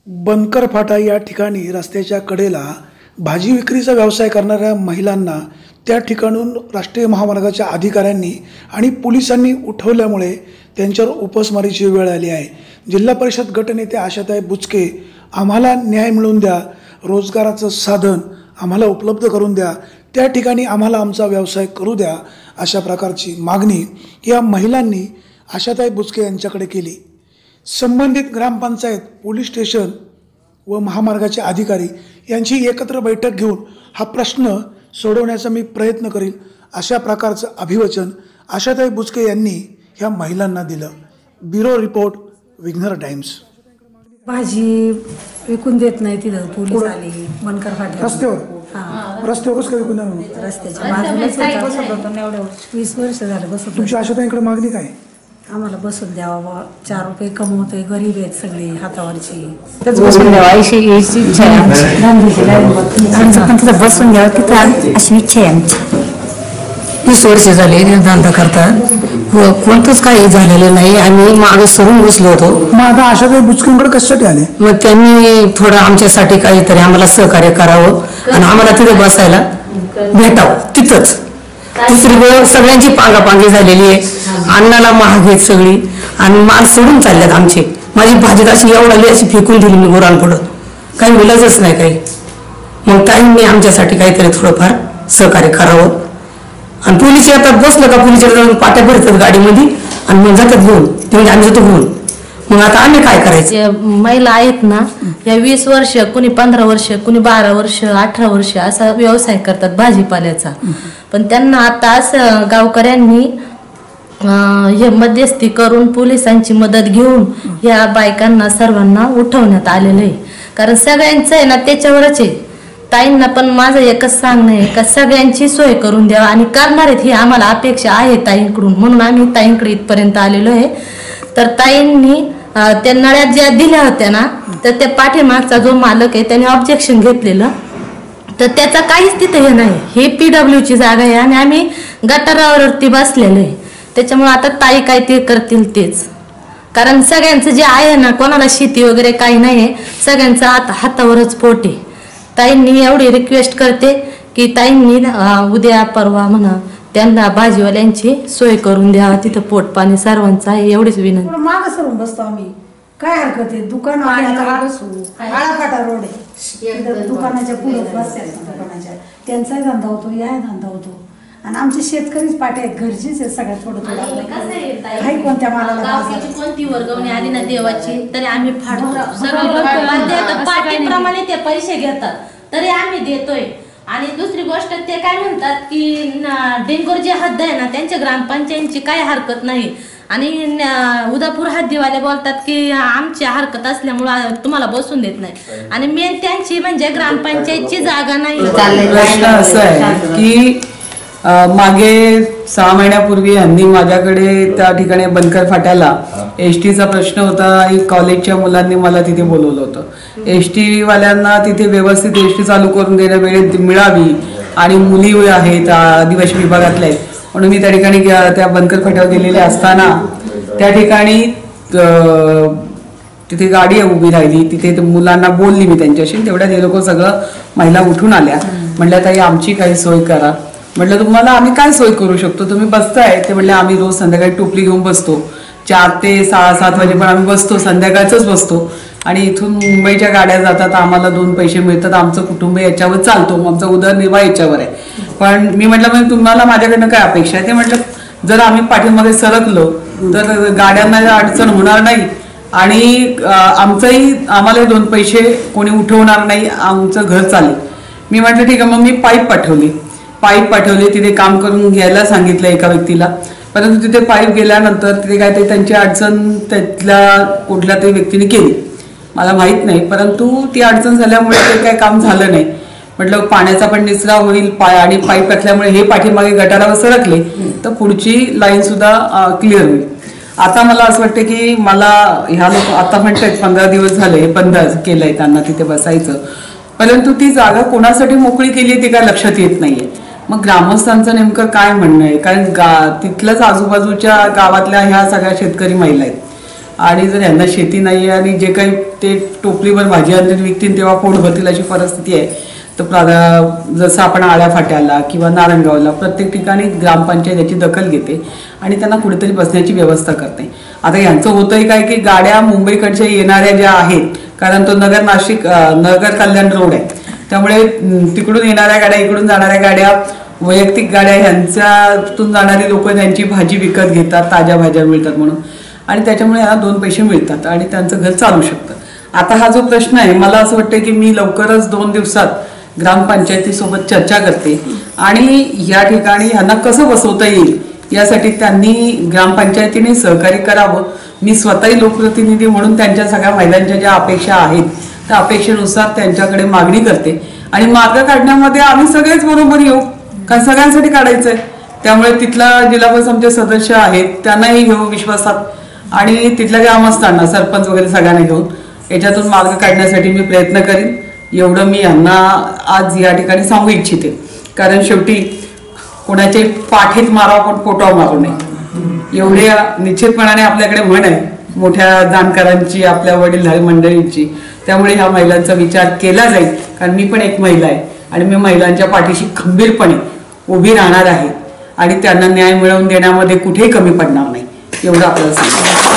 बनकर फाटा या ठिकाणी रस्त्याच्या कडेला भाजी विक्रीचा व्यवसाय करणाऱ्या महिलांना त्या ठिकाणून राष्ट्रीय महामार्गाच्या अधिकाऱ्यांनी आणि पोलिसांनी उठवल्यामुळे त्यांच्यावर उपासमारीची वेळ आली आहे। जिल्हा परिषद गटनेते आशाताई बुचके, आम्हाला न्याय मिळवून द्या, रोजगाराचं साधन आम्हाला उपलब्ध करून द्या, त्या ठिकाणी आम्हाला आमचा व्यवसाय करू द्या, अशा प्रकारची मागणी या महिलांनी आशाताई बुचके यांच्याकडे केली। संबंधित ग्रामपंचायत, पोलीस स्टेशन व महामार्गाचे अधिकारी यांची एकत्र बैठक घेऊन हा प्रश्न सोडवण्याचा मी प्रयत्न करीन, अशा प्रकारचं अभिवचन आशाताई बुचके यांनी ह्या महिलांना दिलं। ब्युरो रिपोर्ट, विघ्नर टाइम्स। भाजी विकून देत नाही तिथं पोलीस आले बनकर फाटा रस्त्यावर रस्त्यावर कसं काय विकून देणार? रस्त्याच्या बाजूलाच बसत होतो, एवढं 20 वर्ष झालं बसत। तुमच्या आशाताईंकडे मागणी काय? आम्हाला बसून द्यावा, 4 रुपये कमवतोय, गरीब आहेत सगळे हातावरची, बसून द्यावा अशी इच्छा आहे आमची। पण तिथं बसून द्यावं तिथं अशी इच्छा आहे आमची। 20 वर्ष झाले धंदा करतात, कोणतंच काही झालेलं नाही, आम्ही मागे सरून बसलो होतो। मग आता आशाताई बुचकेंकडे कशासाठी आले? मग त्यांनी थोडं आमच्यासाठी काहीतरी आम्हाला सहकार्य करावं आणि आम्हाला तिथे बसायला भेटावं तिथंच। दुसरी वेळ सगळ्यांची पांगापांगी झालेली आहे, अन्नाला महाग आहेत सगळी आणि माल सोडून चालल्यात आमचे। माझी भाजी अशी एवढाली अशी फेकून दिली मी गुरांपुढं, काही विलाजच नाही काही। मग ताईंनी आमच्यासाठी काहीतरी थोडंफार सहकार्य करावं आणि पोलीस येतात, बसलं का पोलीस जाऊन पाट्या भरतात गाडीमध्ये आणि मग जातात घेऊन, ते म्हणजे आम्ही जातो घेऊन। मग आता आम्ही काय करायचं? महिला आहेत ना, या 20 वर्ष, कुणी 15 वर्ष, कुणी 12 वर्ष, 18 वर्ष असा व्यवसाय करतात भाजीपाल्याचा। पण त्यांना आता असं गावकऱ्यांनी हे मध्यस्थी करून पोलिसांची मदत घेऊन या बायकांना सर्वांना उठवण्यात आलेलं आहे। कारण सगळ्यांचं आहे ना त्याच्यावरच आहे। ताईंना पण माझं एकच सांगणं आहे का सगळ्यांची सोय करून द्यावा आणि करणार आहेत ही आम्हाला अपेक्षा आहे ताईंकडून, म्हणून आम्ही ताईंकडे इथपर्यंत आलेलो आहे। तर ताईंनी त्या नळ्या ज्या दिल्या होत्या ना, तर त्या पाठीमागचा जो मालक आहे त्याने ऑब्जेक्शन घेतलेलं, तर त्याचा काहीच तिथे हे नाही। हे PWची जागा आहे आणि आम्ही गटारावरती बसलेलो आहे, त्याच्यामुळे आता ताई काय ते करतील तेच। कारण सगळ्यांचं जे आहे ना, कोणाला शेती वगैरे काही नाही आहे, सगळ्यांचं हातावरच पोट आहे। ताईंनी एवढी रिक्वेस्ट करते की ताईंनी उद्या परवा म्हणा त्यांना भाजीवाल्यांची सोय करून द्यावा, तिथं पोट पाणी सर्वांचं आहे, एवढीच विनंती। मागं सरून बसतो आम्ही, काय हरकत आहे? दुकान बसू, आळाफाटा रोड आहे, दुकानाच्या पुढे बसतात, दुकानाच्या त्यांचाही धंदा होतो, याही धंदा होतो आणि आमचे शेतकरीच पाटे आहेत, घरचीच आहेत सगळ्यात थोडं काही कोणत्या मालाला कोणती वर्गवणी आली ना देवाची तरी आम्ही फाडतो, सगळं पाटीप्रमाणे ते पैसे घेतात तरी आम्ही देतोय। आणि दुसरी गोष्ट ते काय म्हणतात की डेंगूर जे हद्द आहे ना त्यांच्या ग्रामपंचायतीची काय हरकत नाही आणि उदापूर हद्दीवाले बोलतात की आमची हरकत असल्यामुळे तुम्हाला बसून देत नाही आणि मेन त्यांची म्हणजे ग्रामपंचायतची जागा नाही। प्रश्न असा आहे की मागे 6 महिन्यापूर्वी यांनी माझ्याकडे त्या ठिकाणी बनकर फाट्याला STचा प्रश्न होता आणि कॉलेजच्या मुलांनी मला तिथे बोलवलं होतं। ST वाल्यांना तिथे व्यवस्थित ST चालू करून देण्या वेळेत मिळावी आणि मुली आहेत आदिवासी विभागातल्या आहेत, म्हणून मी त्या ठिकाणी त्या बनकर फाट्यावर गेलेले असताना त्या ठिकाणी तिथे गाडी उभी राहिली, तिथे मुलांना बोलली मी त्यांच्याशी, तेवढ्या ते लोक सगळं महिला उठून आल्या, म्हटलं ताई आमची काही सोय करा। म्हटलं तुम्हाला आम्ही काय सोय करू शकतो, तुम्ही बसताय? ते म्हटले आम्ही रोज संध्याकाळी टोपली घेऊन बसतो, 4 ते 6-7 वाजेपर्यंत आम्ही बसतो, संध्याकाळच बसतो आणि इथून मुंबईच्या गाड्या जातात, आम्हाला 2 पैसे मिळतात, आमचं कुटुंब याच्यावर चालतो, आमचा उदरनिर्वाह याच्यावर आहे। पण मी म्हटलं म्हणजे तुम्हाला माझ्याकडनं काय अपेक्षा आहे? ते म्हटलं जर आम्ही पाठीमध्ये सरकलो तर गाड्यांना अडचण होणार नाही आणि आम्हाला 2 पैसे कोणी उठवणार नाही, आमचं घर चालेल। मी म्हटलं ठीक आहे, मग मी पाईप पाठवली, तिथे काम करून घ्यायला सांगितलं एका व्यक्तीला, परंतु तिथे पाईप गेल्यानंतर तिथे काय ते त्यांची अडचण त्यातल्या कुठल्या तरी व्यक्तीने केली, मला माहीत नाही, परंतु ती अडचण झाल्यामुळे ते काय काम झालं नाही। म्हटलं पाण्याचा पण निचरा होईल आणि पाईप टाकल्यामुळे हे पाठीमागे गटारावर सरकले तर पुढची लाईन सुद्धा क्लिअर होईल। आता मला असं वाटतं की मला ह्या लोक आता म्हणतात 15 दिवस झाले बंद केलंय त्यांना तिथे बसायचं, परंतु ती जागा कोणासाठी मोकळी केली ते काय लक्षात येत नाहीये। मग ग्रामस्थांचं नेमकं काय म्हणणं आहे? कारण तिथल्याच आजूबाजूच्या गावातल्या ह्या सगळ्या शेतकरी महिला आहेत, आणि जर यांना शेती नाही आहे आणि जे काही ते टोपलीवर भाजी आणून विकतील तेव्हा पोट भरतील अशी परिस्थिती आहे, तर जसं आपण आळ्या फाट्याला किंवा नारायणगावला प्रत्येक ठिकाणी ग्रामपंचायत याची दखल घेते आणि त्यांना कुठेतरी बसण्याची व्यवस्था करते. आता यांचं होतंय काय की गाड्या मुंबईकडच्या येणाऱ्या ज्या आहेत, कारण तो नगर कल्याण रोड आहे, त्यामुळे तिकडून येणाऱ्या गाड्या, इकडून जाणाऱ्या गाड्या, वैयक्तिक गाड्या, ह्यांच्यातून जाणारी लोक त्यांची भाजी विकत घेतात, ताज्या भाज्या मिळतात म्हणून, आणि त्याच्यामुळे यांना 2 पैसे मिळतात आणि त्यांचं घर चालू शकतं. आता हा जो प्रश्न आहे, मला असं वाटतं की मी लवकरच 2 दिवसात ग्रामपंचायतीसोबत चर्चा करते आणि या ठिकाणी ह्यांना कसं बसवता येईल यासाठी त्यांनी ग्रामपंचायतीने सहकार्य करावं. मी स्वतःही लोकप्रतिनिधी म्हणून त्यांच्या सगळ्या महिलांच्या ज्या अपेक्षा आहेत त्या अपेक्षेनुसार त्यांच्याकडे मागणी करते आणि मार्ग काढण्यामध्ये आम्ही सगळेच बरोबर येऊ, कारण सगळ्यांसाठी काढायचंय. त्यामुळे तिथला जिल्हा परिषदेचे सदस्य आहेत त्यांनाही घेऊ विश्वासात आणि तिथल्या ग्रामस्थांना, सरपंच वगैरे सगळ्यांना घेऊन याच्यातून मार्ग काढण्यासाठी मी प्रयत्न करीन. एवढं मी यांना आज या ठिकाणी सांगू इच्छिते, कारण शेवटी कोणाचे पाठीत मारावं पण पोटावर मारू नये एवढे निश्चितपणाने आपल्याकडे म्हण आहे मोठ्या जाणकारांची, आपल्या वडीलधारी मंडळींची. त्यामुळे ह्या महिलांचा विचार केला जाईल, कारण मी पण एक महिला आहे आणि मी महिलांच्या पाठीशी खंबीरपणे उभी राहणार आहे आणि त्यांना न्याय मिळवून देण्यामध्ये कुठेही कमी पडणार नाही एवढं आपल्याला सांगतो.